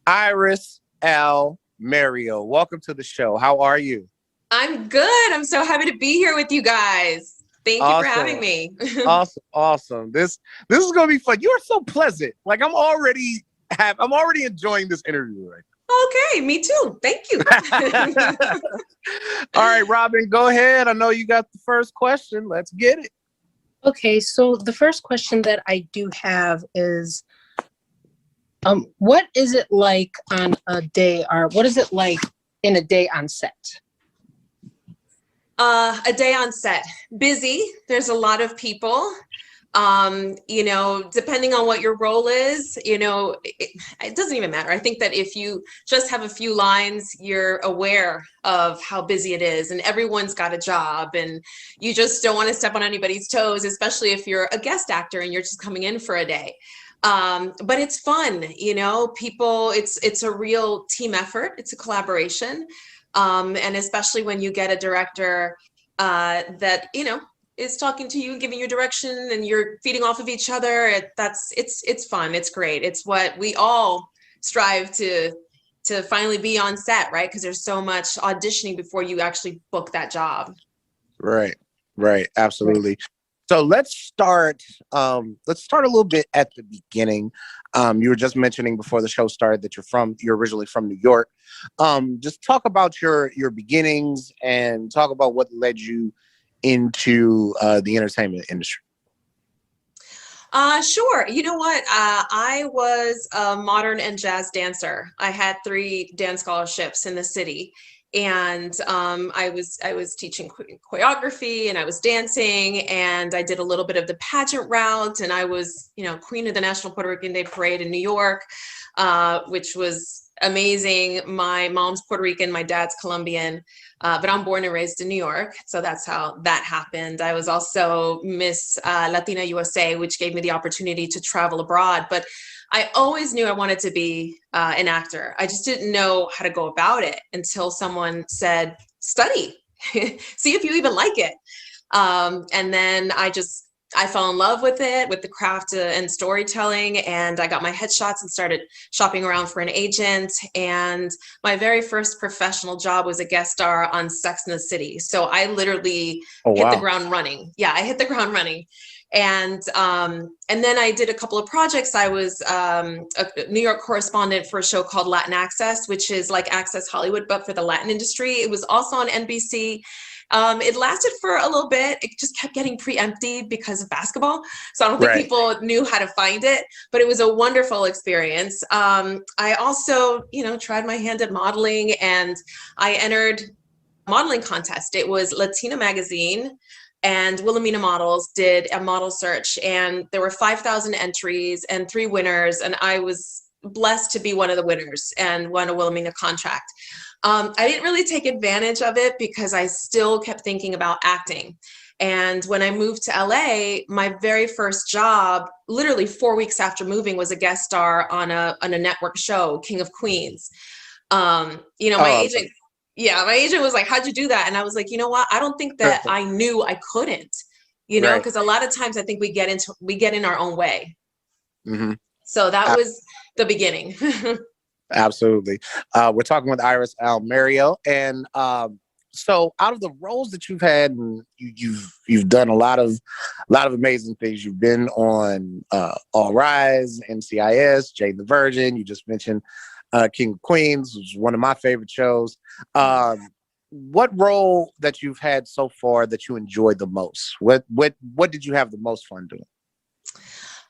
Iris Almario. Welcome to the show. How are you? I'm good. I'm so happy to be here with you guys. Thank you for having Awesome. me. Awesome. This is gonna be fun. You are so pleasant. Like I'm already enjoying this interview right Okay, me too. Thank you. now. All right, Robin, go ahead. I know you got the first question. Let's get it. Okay, so the first question that I do have is, what is it like on a day, or what is it like in a day on set? A day on set. Busy. There's a lot of people. Depending on what your role is, it doesn't even matter. I think that if you just have a few lines, you're aware of how busy it is, and everyone's got a job, and you just don't want to step on anybody's toes, especially if you're a guest actor and you're just coming in for a day. But it's fun, people, it's a real team effort. It's a collaboration. And especially when you get a director that, is talking to you and giving you direction, and you're feeding off of each other. It's fun. It's great. It's what we all strive to finally be on set, right? Because there's so much auditioning before you actually book that job. Right. Absolutely. So let's start. Let's start a little bit at the beginning. You were just mentioning before the show started that you're originally from New York. Just talk about your beginnings and talk about what led you into the entertainment industry. Sure. You know what? I was a modern and jazz dancer. I had 3 dance scholarships in the city, and I was teaching choreography, and I was dancing, and I did a little bit of the pageant route, and I was, queen of the National Puerto Rican Day Parade in New York, which was amazing. My mom's Puerto Rican, my dad's Colombian, but I'm born and raised in New York. So that's how that happened. I was also Miss Latina USA, which gave me the opportunity to travel abroad. But I always knew I wanted to be an actor. I just didn't know how to go about it until someone said, study, see if you even like it. And then I fell in love with it, with the craft and storytelling, and I got my headshots and started shopping around for an agent. And my very first professional job was a guest star on Sex and the City. So I literally Oh hit the wow. ground running. Yeah, I hit the ground running. And then I did a couple of projects. I was a New York correspondent for a show called Latin Access, which is like Access Hollywood, but for the Latin industry. It was also on NBC. It lasted for a little bit. It just kept getting pre-emptied because of basketball. So I don't think Right. people knew how to find it, but it was a wonderful experience. I also, tried my hand at modeling, and I entered a modeling contest. It was Latina Magazine, and Wilhelmina Models did a model search, and there were 5,000 entries and 3 winners. And I was blessed to be one of the winners and won a Wilhelmina contract. I didn't really take advantage of it because I still kept thinking about acting. And when I moved to LA, my very first job, literally 4 weeks after moving, was a guest star on a network show, King of Queens. My Oh, agent was like, how'd you do that? And I was like, you know what? I don't think that I knew I couldn't, right. because a lot of times I think we get in our own way. Mm-hmm. So that was the beginning. Absolutely. We're talking with Iris Almario, and so out of the roles that you've had, and you've done a lot of amazing things. You've been on All Rise, NCIS, Jane the Virgin. You just mentioned King of Queens, which is one of my favorite shows. What role that you've had so far that you enjoyed the most? What did you have the most fun doing?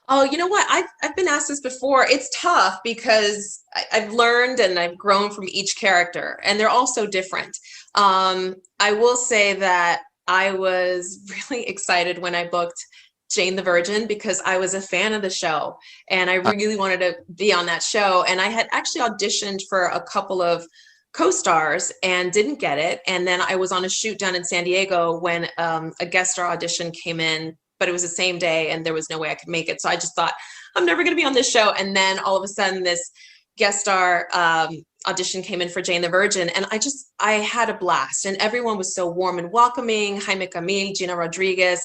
Oh, you know what? I've been asked this before. It's tough because I've learned and I've grown from each character, and they're all so different. I will say that I was really excited when I booked Jane the Virgin because I was a fan of the show and I really wanted to be on that show. And I had actually auditioned for a couple of co-stars and didn't get it. And then I was on a shoot down in San Diego when a guest star audition came in, but it was the same day and there was no way I could make it. So I just thought, I'm never going to be on this show. And then all of a sudden this guest star audition came in for Jane the Virgin, and I had a blast, and everyone was so warm and welcoming. Jaime Camil, Gina Rodriguez,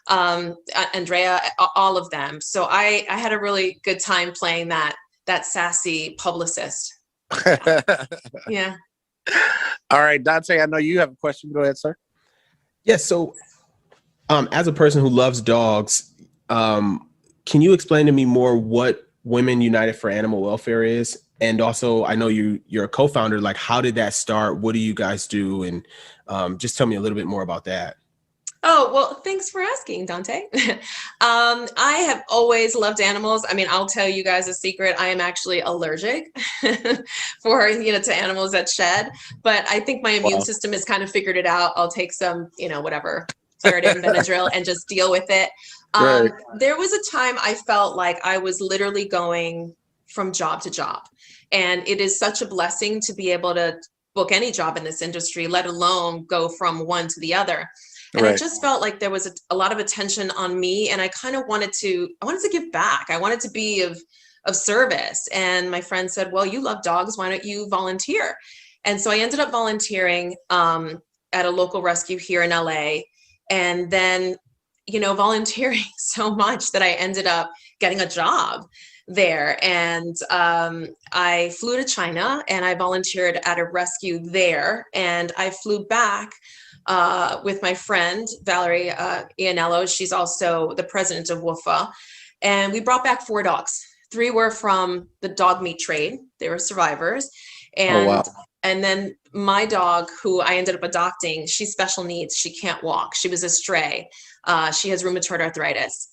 Andrea, all of them. So I had a really good time playing that that sassy publicist. Yeah. All right, Dante, I know you have a question. Go ahead, sir. Yes. So, as a person who loves dogs, can you explain to me more what Women United for Animal Welfare is? And also, I know you're a co-founder. Like, how did that start? What do you guys do? And just tell me a little bit more about that. Oh, well, thanks for asking, Dante. I have always loved animals. I mean, I'll tell you guys a secret. I am actually allergic to animals that shed, but I think my immune Wow. system has kind of figured it out. I'll take some, whatever, Claritin, Benadryl, and just deal with it. Right. There was a time I felt like I was literally going from job to job. And it is such a blessing to be able to book any job in this industry, let alone go from one to the other. And Right. I just felt like there was a lot of attention on me, and I kind of wanted to give back. I wanted to be of service. And my friend said, well, you love dogs. Why don't you volunteer? And so I ended up volunteering at a local rescue here in LA. And then, volunteering so much that I ended up getting a job there. And I flew to China and I volunteered at a rescue there. And I flew back with my friend, Valerie Ianello. She's also the president of WUFA. And we brought back 4 dogs. 3 were from the dog meat trade. They were survivors. And, wow. and then my dog, who I ended up adopting, she's special needs. She can't walk. She was a stray. She has rheumatoid arthritis.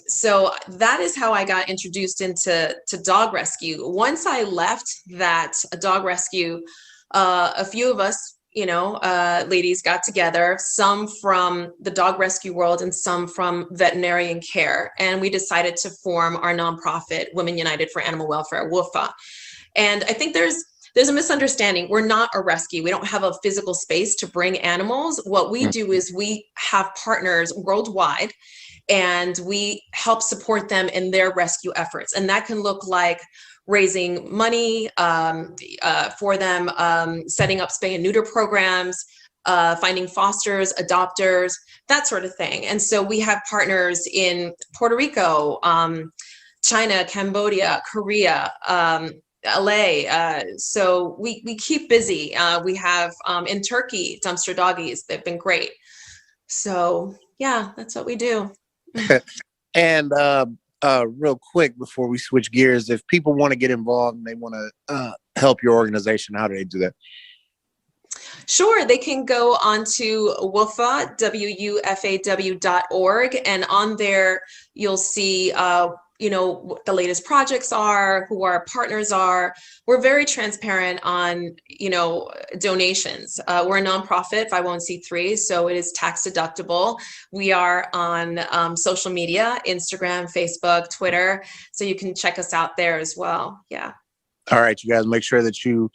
So that is how I got introduced into dog rescue. Once I left that dog rescue, a few of us, ladies got together, some from the dog rescue world and some from veterinarian care. And we decided to form our nonprofit, Women United for Animal Welfare, WUFA. And I think there's a misunderstanding. We're not a rescue. We don't have a physical space to bring animals. What we do is we have partners worldwide and we help support them in their rescue efforts. And that can look like raising money for them, setting up spay and neuter programs, finding fosters, adopters, that sort of thing. And so we have partners in Puerto Rico, China, Cambodia, Korea, LA. So we keep busy. We have in Turkey, dumpster doggies. They've been great. So yeah, that's what we do. And real quick before we switch gears, if people want to get involved and they want to help your organization, how do they do that? Sure, they can go onto WUFA, WUFAW.org, and on there you'll see what the latest projects are, who our partners are. We're very transparent on, donations. We're a nonprofit, 501c3, so it is tax deductible. We are on social media, Instagram, Facebook, Twitter, so you can check us out there as well. Yeah. All right, you guys make sure that you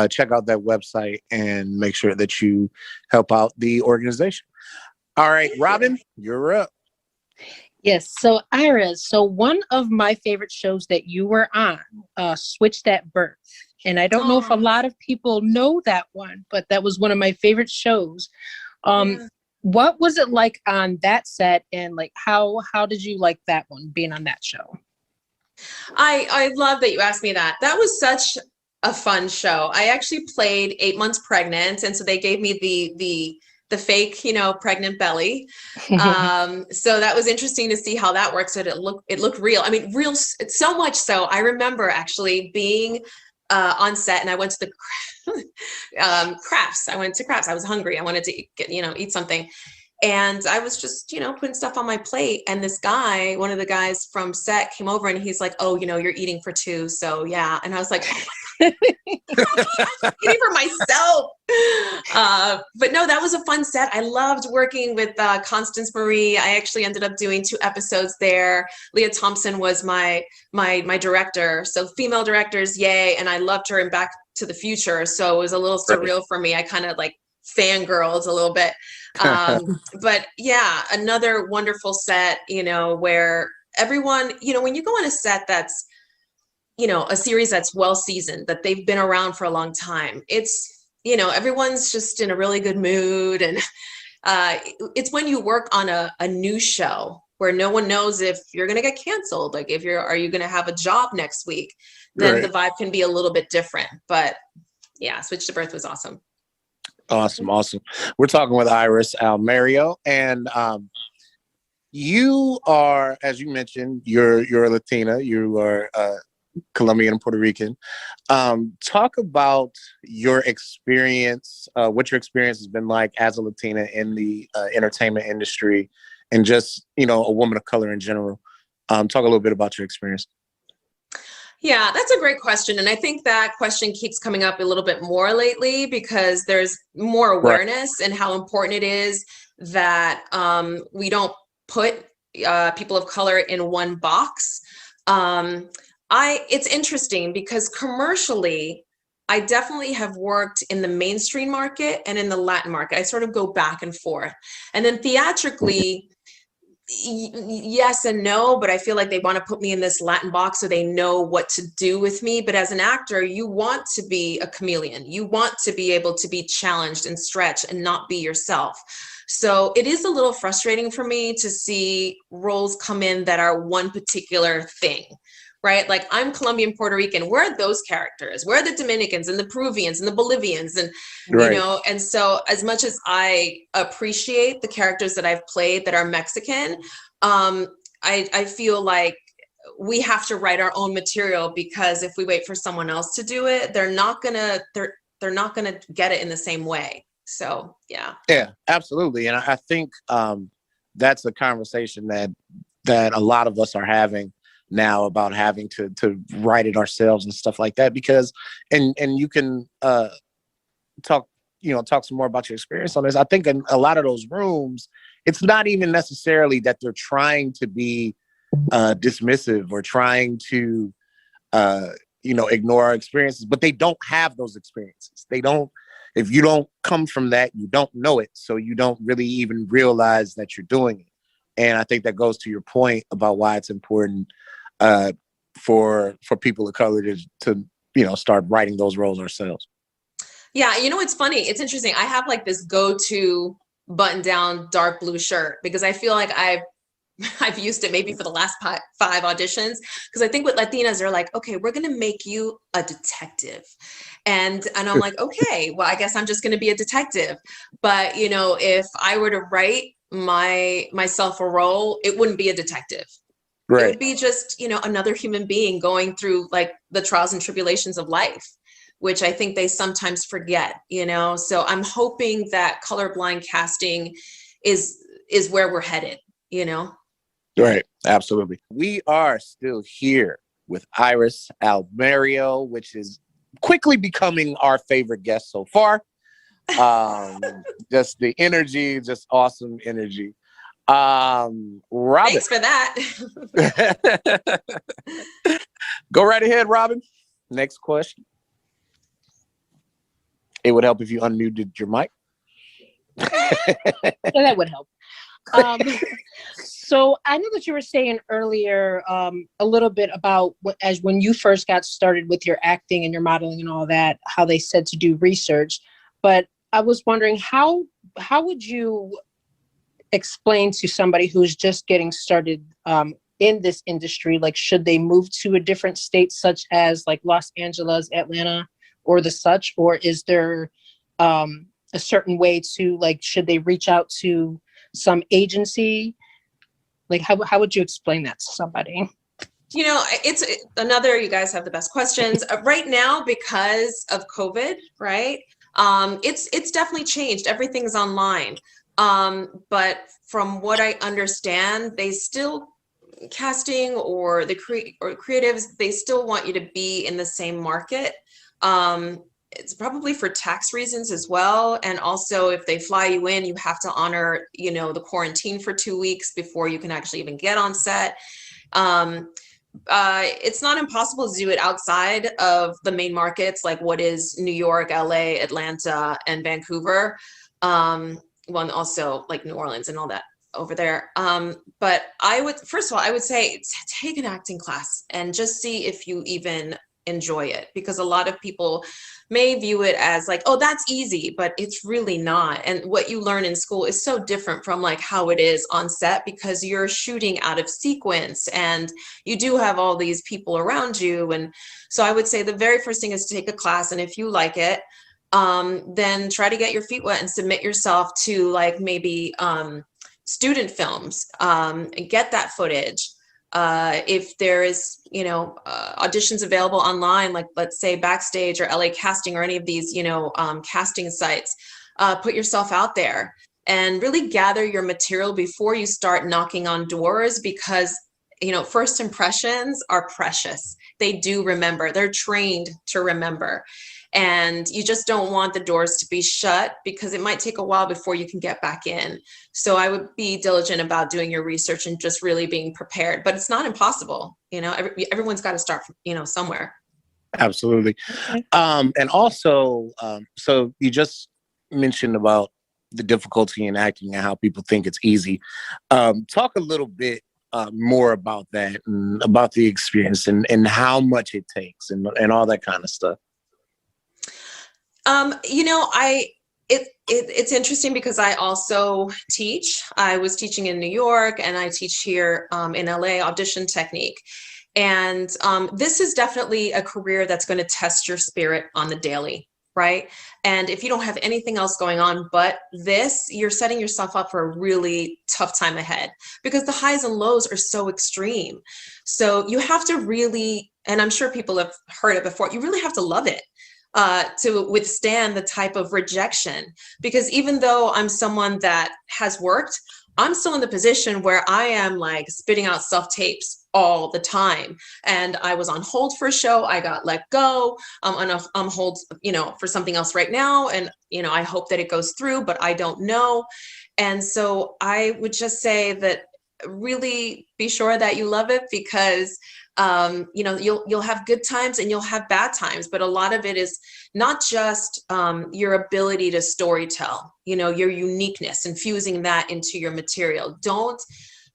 check out that website and make sure that you help out the organization. All right, Robin, you're up. Yes. So Iris, one of my favorite shows that you were on, Switched at Birth. And I don't know if a lot of people know that one, but that was one of my favorite shows. What was it like on that set? And like, how did you like that one, being on that show? I love that you asked me that. That was such a fun show. I actually played 8 months pregnant. And so they gave me the fake, pregnant belly. So that was interesting to see how that works. It looked real. I mean, real, so much so. I remember actually being on set, and I went to the crafts. I went to crafts. I was hungry. I wanted to eat something. And I was just, putting stuff on my plate. And this guy, one of the guys from set, came over and he's like, oh, you're eating for 2. So yeah. And I was like, oh my God, eating for myself. But no, that was a fun set. I loved working with Constance Marie. I actually ended up doing 2 episodes there. Leah Thompson was my director. So female directors, yay. And I loved her in Back to the Future. So it was a little surreal for me. I kind of like fangirls a little bit. But yeah, another wonderful set, where everyone, when you go on a set that's, a series that's well seasoned, that they've been around for a long time, it's, everyone's just in a really good mood. And it's when you work on a new show where no one knows if you're going to get canceled. Like are you going to have a job next week? Then the vibe can be a little bit different. But yeah, Switch to Birth was awesome. Awesome. We're talking with Iris Almario, and you are, as you mentioned, you're a Latina. You are Colombian and Puerto Rican. Talk about your experience, what your experience has been like as a Latina in the entertainment industry, and just, a woman of color in general. Talk a little bit about your experience. Yeah, that's a great question. And I think that question keeps coming up a little bit more lately because there's more awareness and how important it is that we don't put people of color in one box. It's interesting because commercially, I definitely have worked in the mainstream market and in the Latin market. I sort of go back and forth. And then theatrically, yes and no, but I feel like they want to put me in this Latin box so they know what to do with me. But as an actor, you want to be a chameleon. You want to be able to be challenged and stretch and not be yourself. So it is a little frustrating for me to see roles come in that are one particular thing, right? Like I'm Colombian, Puerto Rican. Where are those characters? Where are the Dominicans and the Peruvians and the Bolivians? And, and so as much as I appreciate the characters that I've played that are Mexican, I feel like we have to write our own material, because if we wait for someone else to do it, they're not gonna get it in the same way. So, yeah. Yeah, absolutely. And I think that's a conversation that a lot of us are having now about having to write it ourselves and stuff like that, because and you can talk some more about your experience on this. I think in a lot of those rooms, it's not even necessarily that they're trying to be dismissive or trying to ignore our experiences, but they don't have those experiences. If you don't come from that, you don't know it, so you don't really even realize that you're doing it. And I think that goes to your point about why it's important for people of color to start writing those roles ourselves. Yeah, it's funny. It's interesting. I have like this go-to button-down dark blue shirt because I feel like I've used it maybe for the last 5 auditions, because I think with Latinas, they're like, okay, we're going to make you a detective. And I'm like, okay, well, I guess I'm just going to be a detective. But, if I were to write myself a role, it wouldn't be a detective. Right. It would be just, another human being going through like the trials and tribulations of life, which I think they sometimes forget, So I'm hoping that colorblind casting is where we're headed, Right. Absolutely. We are still here with Iris Almario, which is quickly becoming our favorite guest so far. Just the energy, just awesome energy. Robin. Thanks for that. Go right ahead, Robin. Next question. It would help if you unmuted your mic. Yeah, that would help. So I know that you were saying earlier a little bit about when you first got started with your acting and your modeling and all that, how they said to do research. But I was wondering, how would you explain to somebody who's just getting started in this industry, like should they move to a different state such as like Los Angeles, Atlanta, or the such, or is there a certain way to, like, should they reach out to some agency? Like, how would you explain that to somebody? It's another, you guys have the best questions right now because of COVID, right? It's definitely changed. Everything's online. But from what I understand, they still casting or the creatives, they still want you to be in the same market. It's probably for tax reasons as well. And also if they fly you in, you have to honor, the quarantine for 2 weeks before you can actually even get on set. It's not impossible to do it outside of the main markets, like what is New York, LA, Atlanta, and Vancouver. Well, and also like New Orleans and all that over there. But first of all, I would say take an acting class and just see if you even enjoy it, because a lot of people may view it as like, oh, that's easy, but it's really not. And what you learn in school is so different from like how it is on set, because you're shooting out of sequence and you do have all these people around you. And so I would say the very first thing is to take a class, and if you like it, then try to get your feet wet and submit yourself to like maybe student films, and get that footage. If there is, auditions available online, like let's say Backstage or LA Casting or any of these, casting sites, put yourself out there and really gather your material before you start knocking on doors, because first impressions are precious. They do remember. They're trained to remember. And you just don't want the doors to be shut, because it might take a while before you can get back in. So I would be diligent about doing your research and just really being prepared. But it's not impossible. Everyone's got to start from, somewhere. Absolutely. And also, so you just mentioned about the difficulty in acting and how people think it's easy. Talk a little bit more about that, and about the experience, and how much it takes, and all that kind of stuff. It's interesting because I also teach. I was teaching in New York, and I teach here in LA audition technique. And this is definitely a career that's going to test your spirit on the daily, right? And if you don't have anything else going on but this, you're setting yourself up for a really tough time ahead, because the highs and lows are so extreme. So you have to really, and I'm sure people have heard it before, you really have to love it to withstand the type of rejection. Because even though I'm someone that has worked, I'm still in the position where I am like spitting out self-tapes all the time. And I was on hold for a show. I got let go. I'm on hold, for something else right now. And, I hope that it goes through, but I don't know. And so I would just say that really be sure that you love it, because you'll have good times and you'll have bad times, but a lot of it is not just your ability to storytell, your uniqueness, infusing that into your material. Don't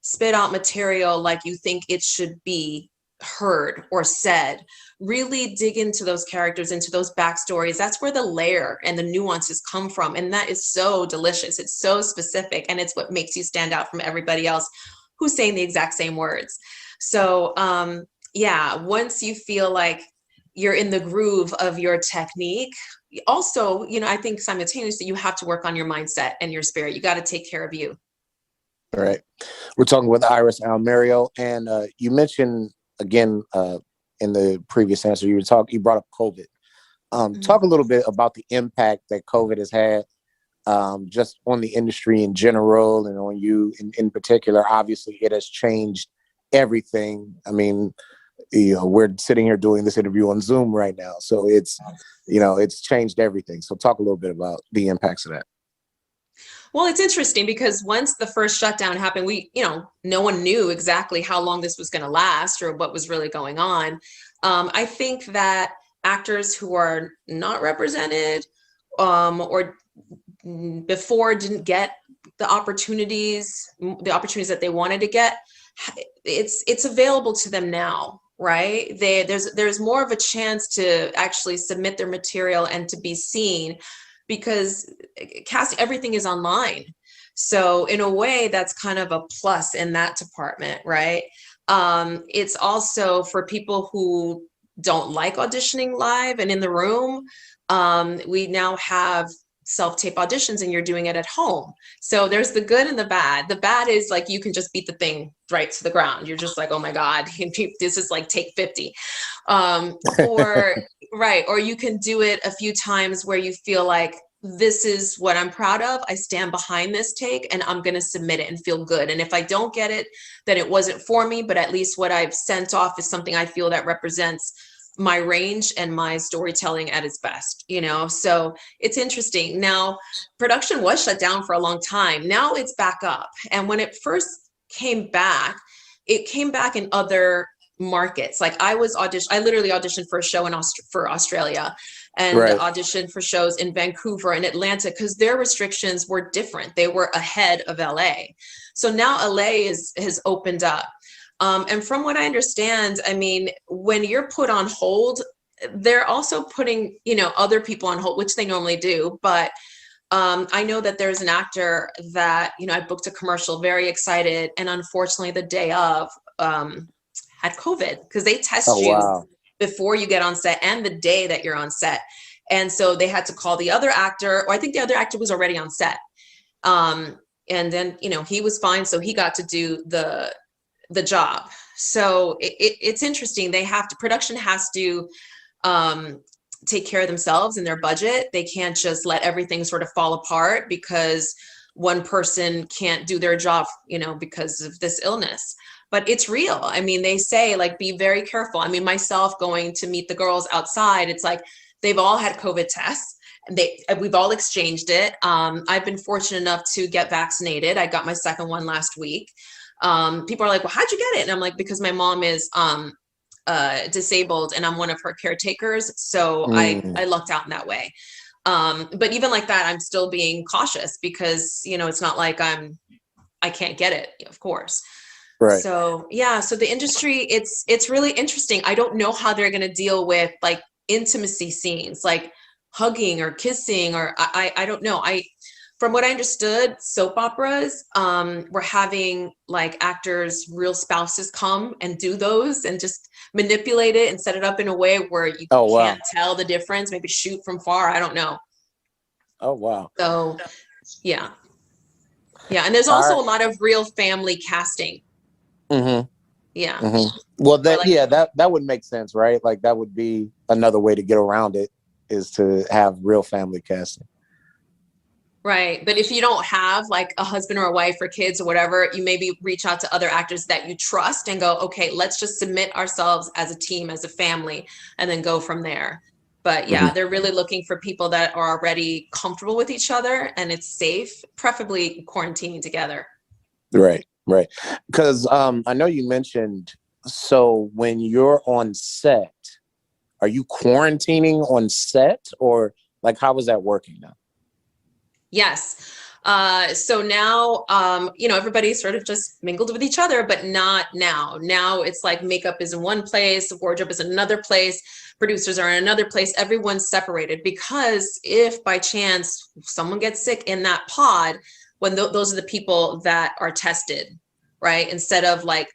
spit out material like you think it should be heard or said. Really dig into those characters, into those backstories. That's where the layer and the nuances come from. And that is so delicious. It's so specific. And it's what makes you stand out from everybody else who's saying the exact same words. So, once you feel like you're in the groove of your technique, also, I think simultaneously you have to work on your mindset and your spirit. You got to take care of you. All right. We're talking with Iris Almario, and you mentioned again in the previous answer, you brought up COVID. Talk a little bit about the impact that COVID has had, just on the industry in general, and on you in particular. Obviously, it has changed everything. I mean, we're sitting here doing this interview on Zoom right now, so it's changed everything. So talk a little bit about the impacts of that. Well, it's interesting because once the first shutdown happened, no one knew exactly how long this was going to last or what was really going on. I think that actors who are not represented, or before didn't get the opportunities that they wanted to get, it's available to them now, right? There's more of a chance to actually submit their material and to be seen, because everything is online. So in a way, that's kind of a plus in that department, right? It's also for people who don't like auditioning live and in the room. We now have self-tape auditions, and you're doing it at home. So there's the good and the bad. The bad is like you can just beat the thing right to the ground. You're just like, oh my God, this is like take 50. Or you can do it a few times where you feel like, this is what I'm proud of. I stand behind this take and I'm going to submit it and feel good. And if I don't get it, then it wasn't for me, but at least what I've sent off is something I feel that represents my range and my storytelling at its best, so it's interesting. Now, production was shut down for a long time. Now it's back up. And when it first came back, it came back in other markets. Like I literally auditioned for a show for Australia, and auditioned for shows in Vancouver and Atlanta, because their restrictions were different. They were ahead of LA. So now LA has opened up. And from what I understand, I mean, when you're put on hold, they're also putting, other people on hold, which they normally do. But I know that there's an actor that, I booked a commercial, very excited. And unfortunately, the day of had COVID, because they test Oh, you wow. before you get on set and the day that you're on set. And so they had to call the other actor, or I think the other actor was already on set. And then, he was fine. So he got to do the job. So it's interesting. Production has to take care of themselves and their budget. They can't just let everything sort of fall apart because one person can't do their job, because of this illness. But it's real. I mean, they say, like, be very careful. I mean, myself going to meet the girls outside, it's like they've all had COVID tests. We've all exchanged it. I've been fortunate enough to get vaccinated. I got my second one last week. People are like, well, how'd you get it? And I'm like, because my mom is disabled and I'm one of her caretakers. So I lucked out in that way. But even like that, I'm still being cautious because, it's not like I can't get it, of course. Right. So yeah, so the industry, it's really interesting. I don't know how they're going to deal with like intimacy scenes, like hugging or kissing, or I don't know. From what I understood, soap operas were having like actors, real spouses come and do those and just manipulate it and set it up in a way where you can't tell the difference, maybe shoot from far. I don't know. Oh, wow. So yeah. Yeah. And there's also a lot of real family casting. Mm-hmm. Yeah. Mm-hmm. Well, that would make sense, right? Like that would be another way to get around it, is to have real family casting. Right. But if you don't have like a husband or a wife or kids or whatever, you maybe reach out to other actors that you trust and go, okay, let's just submit ourselves as a team, as a family, and then go from there. But yeah, they're really looking for people that are already comfortable with each other and it's safe, preferably quarantining together. Right. Right. Because I know you mentioned, so when you're on set, are you quarantining on set, or like how is that working now? Yes. So now, everybody sort of just mingled with each other, but not now. Now it's like makeup is in one place, wardrobe is in another place, producers are in another place, everyone's separated, because if by chance someone gets sick in that pod, when those are the people that are tested, right? Instead of like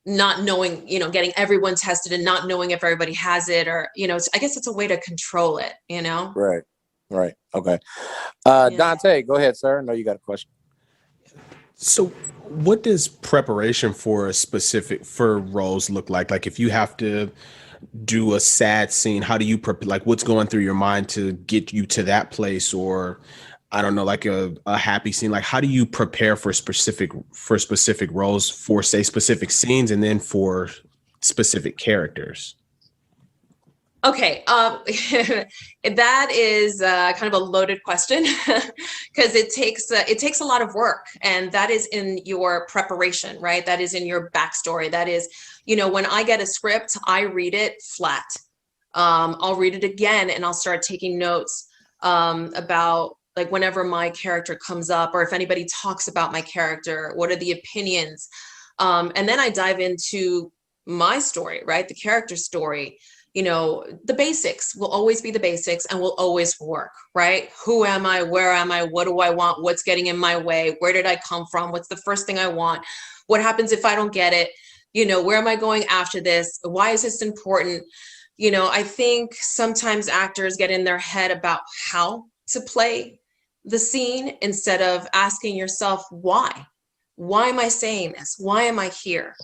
not knowing, getting everyone tested and not knowing if everybody has it, or, I guess it's a way to control it, Right. Right. Okay. Dante, go ahead, sir. I know you got a question. So what does preparation for roles look like? Like if you have to do a sad scene, how do you like what's going through your mind to get you to that place? Or I don't know, like a happy scene, like how do you prepare for specific roles, for say specific scenes, and then for specific characters? Okay, that is kind of a loaded question because it takes a lot of work, and that is in your preparation, right? That is in your backstory. That is, when I get a script, I read it flat. I'll read it again, and I'll start taking notes about like whenever my character comes up, or if anybody talks about my character, what are the opinions, and then I dive into my story, right? The character story. The basics will always be the basics and will always work, right? Who am I? Where am I? What do I want? What's getting in my way? Where did I come from? What's the first thing I want? What happens if I don't get it? Where am I going after this? Why is this important? I think sometimes actors get in their head about how to play the scene instead of asking yourself, why? Why am I saying this? Why am I here?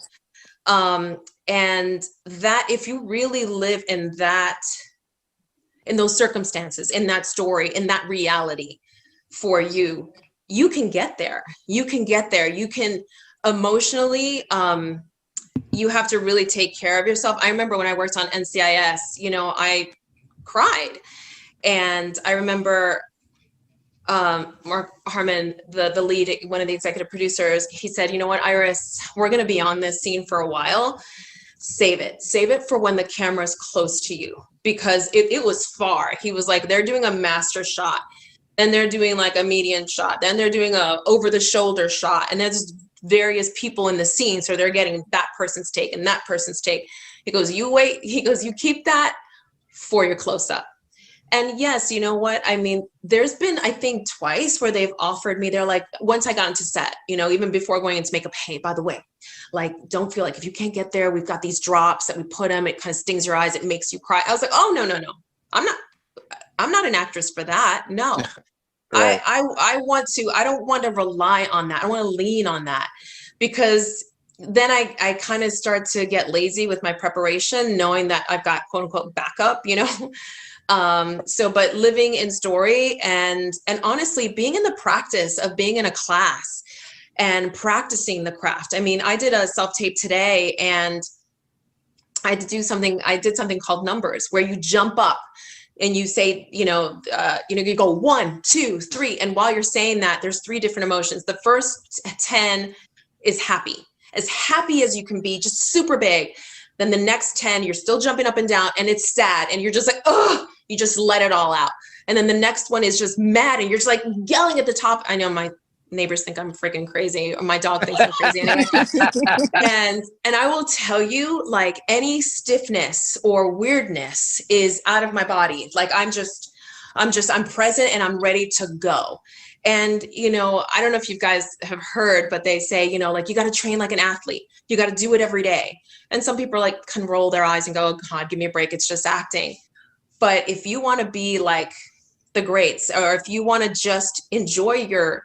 And that if you really live in those circumstances, in that story, in that reality for you, you can get there. You can emotionally, you have to really take care of yourself. I remember when I worked on NCIS, I cried. And I remember Mark Harmon, the lead, one of the executive producers, he said, you know what, Iris, we're going to be on this scene for a while. Save it for when the camera is close to you, because it was far. He was like, they're doing a master shot, then they're doing like a median shot, then they're doing a over the shoulder shot, and there's various people in the scene, so they're getting that person's take and that person's take. He goes, you wait. He goes, you keep that for your close-up. And yes, you know what? I mean, there's been, I think, twice where they've offered me, they're like, once I got into set, you know, even before going into makeup, hey, by the way, like, don't feel like if you can't get there, we've got these drops that we put them, it kind of stings your eyes, it makes you cry. I was like, oh, no. I'm not an actress for that. No. Right. I want to, I don't want to rely on that. I want to lean on that, because then I kind of start to get lazy with my preparation, knowing that I've got quote unquote backup, you know? But living in story and honestly being in the practice of being in a class and practicing the craft. I mean, I did a self-tape today, and I did something called numbers, where you jump up and you say, you go 1, 2, 3. And while you're saying that, there's 3 different emotions. The first 10 is happy as you can be, just super big. Then the next 10, you're still jumping up and down, and it's sad. And you're just like, oh, you just let it all out. And then the next one is just mad, and you're just like yelling at the top. I know my neighbors think I'm freaking crazy, or my dog thinks I'm crazy anyway. And I will tell you, like, any stiffness or weirdness is out of my body. Like, I'm present and I'm ready to go. And, you know, I don't know if you guys have heard, but they say, you know, like, you got to train like an athlete. You got to do it every day. And some people like can roll their eyes and go, oh God, give me a break. It's just acting. But if you want to be like the greats, or if you want to just enjoy your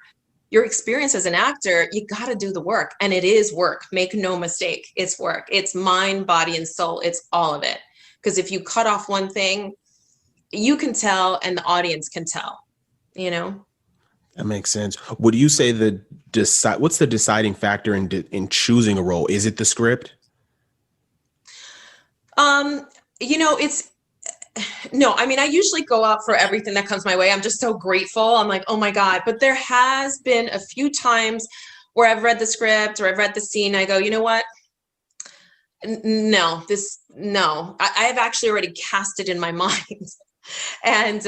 experience as an actor, you got to do the work. And it is work. Make no mistake. It's work. It's mind, body, and soul. It's all of it. Because if you cut off one thing, you can tell and the audience can tell, you know? That makes sense. Would you say what's the deciding factor in choosing a role? Is it the script? You know, no, I mean, I usually go out for everything that comes my way. I'm just so grateful. I'm like, oh my God. But there has been a few times where I've read the script or I've read the scene. I go, you know what? No. I've actually already cast it in my mind. And,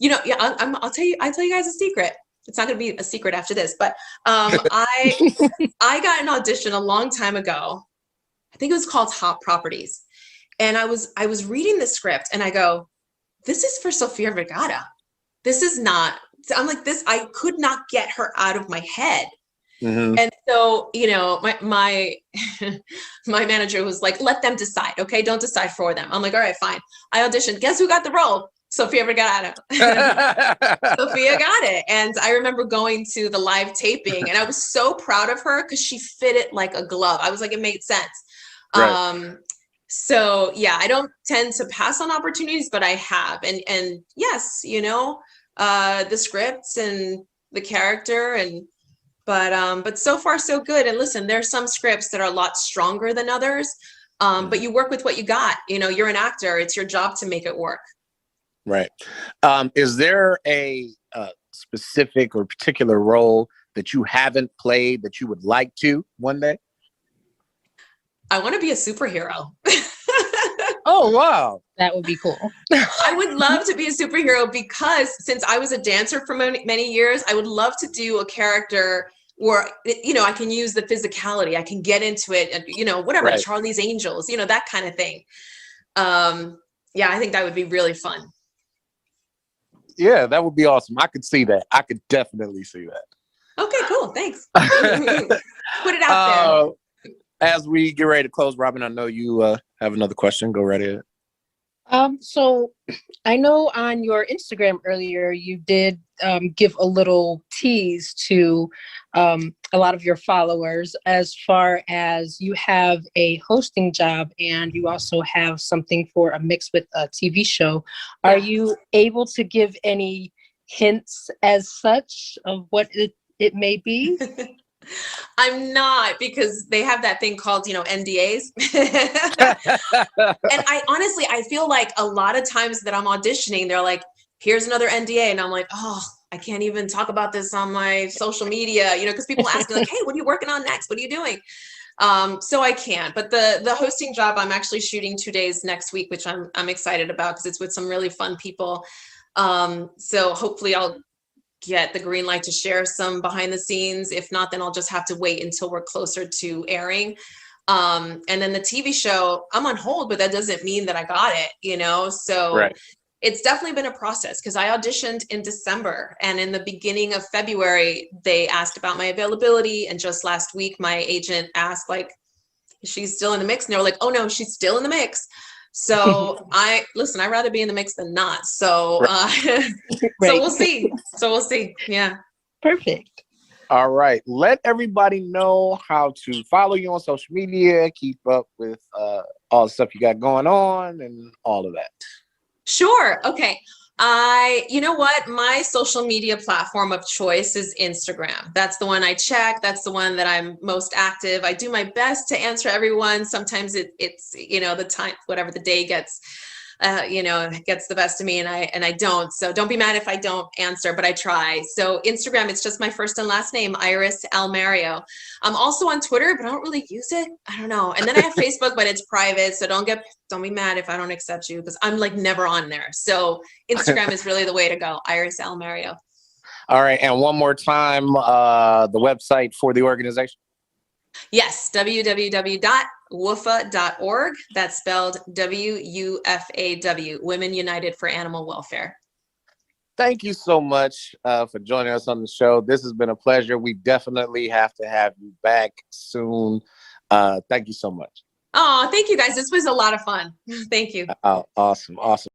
you know, yeah, I'll tell you guys a secret. It's not going to be a secret after this, but I got an audition a long time ago. I think it was called Hot Properties. And I was reading the script and I go, this is for Sofia Vergara. This is not, I'm like this, I could not get her out of my head. Mm-hmm. And so, you know, my manager was like, let them decide. Okay. Don't decide for them. I'm like, all right, fine. I auditioned. Guess who got the role? Sofia Vergara. Sofia got it. And I remember going to the live taping and I was so proud of her because she fit it like a glove. I was like, it made sense. Right. So yeah, I don't tend to pass on opportunities, but I have. And yes, you know, the scripts and the character but so far so good. And listen, there's some scripts that are a lot stronger than others. But you work with what you got. You know, you're an actor. It's your job to make it work. Right. Is there a specific or particular role that you haven't played that you would like to one day? I want to be a superhero. Oh, wow. That would be cool. I would love to be a superhero because since I was a dancer for many years, I would love to do a character where, you know, I can use the physicality. I can get into it and, you know, whatever, right. Charlie's Angels, you know, that kind of thing. Yeah, I think that would be really fun. Yeah, that would be awesome. I could see that. I could definitely see that. Okay, cool. Thanks. Put it out there. As we get ready to close, Robin, I know you have another question. Go right ahead. So I know on your Instagram earlier, you did give a little tease to a lot of your followers as far as you have a hosting job and you also have something for a mix with a TV show. Are you able to give any hints as such of what it may be? I'm not, because they have that thing called, you know, NDAs. And I honestly, I feel like a lot of times that I'm auditioning, they're like, here's another NDA. And I'm like, oh, I can't even talk about this on my social media, you know, because people ask me like, hey, what are you working on next? What are you doing? So I can't. But the hosting job, I'm actually shooting 2 days next week, which I'm excited about because it's with some really fun people. So hopefully I'll get the green light to share some behind the scenes. If not, then I'll just have to wait until we're closer to airing. And then the TV show, I'm on hold, but that doesn't mean that I got it, you know? So Right. it's definitely been a process because I auditioned in December, and in the beginning of February, they asked about my availability. And just last week, my agent asked, like, is she still in the mix? And they were like, oh no, she's still in the mix. So I'd rather be in the mix than not. So, so Right. we'll see. So we'll see. Yeah. Perfect. All right. Let everybody know how to follow you on social media, keep up with all the stuff you got going on and all of that. Sure. Okay. You know what? My social media platform of choice is Instagram. That's the one I check. That's the one that I'm most active. I do my best to answer everyone. Sometimes it's, you know, the time, whatever the day gets, you know, gets the best of me, and I don't. So don't be mad if I don't answer, but I try. So Instagram, it's just my first and last name, Iris Almario. I'm also on Twitter, but I don't really use it. I don't know. And then I have Facebook, but it's private. So don't be mad if I don't accept you, because I'm like never on there. So Instagram is really the way to go. Iris Almario. All right. And one more time, the website for the organization. Yes, www.wufa.org. That's spelled WUFAW, Women United for Animal Welfare. Thank you so much for joining us on the show. This has been a pleasure. We definitely have to have you back soon. Thank you so much. Oh, thank you guys. This was a lot of fun. Thank you. Awesome. Awesome.